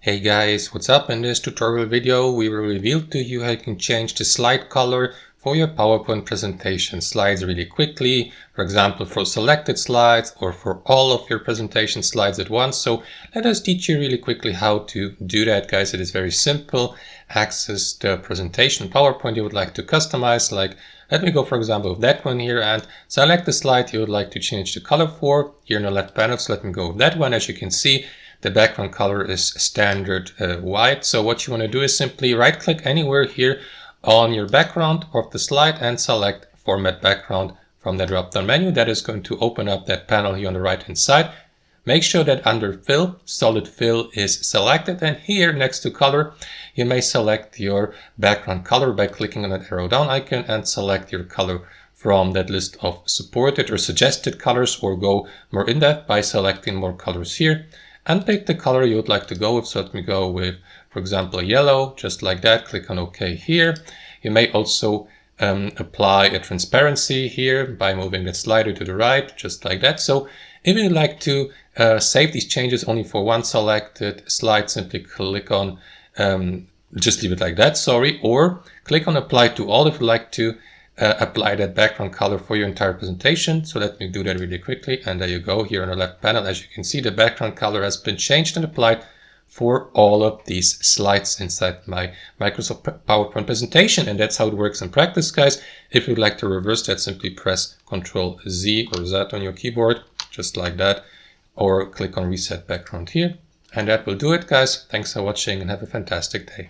Hey guys, what's up? In this tutorial video we will reveal to you how you can change the slide color for your PowerPoint presentation slides really quickly, for example for selected slides or for all of your presentation slides at once. So let us teach you really quickly how to do that, guys. It is very simple. Access the presentation PowerPoint you would like to customize. Like, let me go for example with that one here and select the slide you would like to change the color for. Here in the left panel, so let me go with that one. As you can see, the background color is standard white. So what you want to do is simply right click anywhere here on your background of the slide and select format background from the drop down menu. That is going to open up that panel here on the right hand side. Make sure that under fill, solid fill is selected, and here next to color you may select your background color by clicking on that arrow down icon and select your color from that list of supported or suggested colors, or go more in depth by selecting more colors here and pick the color you would like to go with. So let me go with, for example, yellow, just like that. Click on OK here. You may also apply a transparency here by moving the slider to the right, just like that. So if you'd like to save these changes only for one selected slide, simply click on, just leave it like that, sorry, or click on apply to all if you'd like to apply that background color for your entire presentation. So let me do that really quickly, and there you go. Here on the left panel, as you can see, the background color has been changed and applied for all of these slides inside my Microsoft PowerPoint presentation. And that's how it works in practice, guys. If you'd like to reverse that, simply press Ctrl Z or Z on your keyboard, just like that, or click on reset background here, and that will do it, guys. Thanks for watching and have a fantastic day.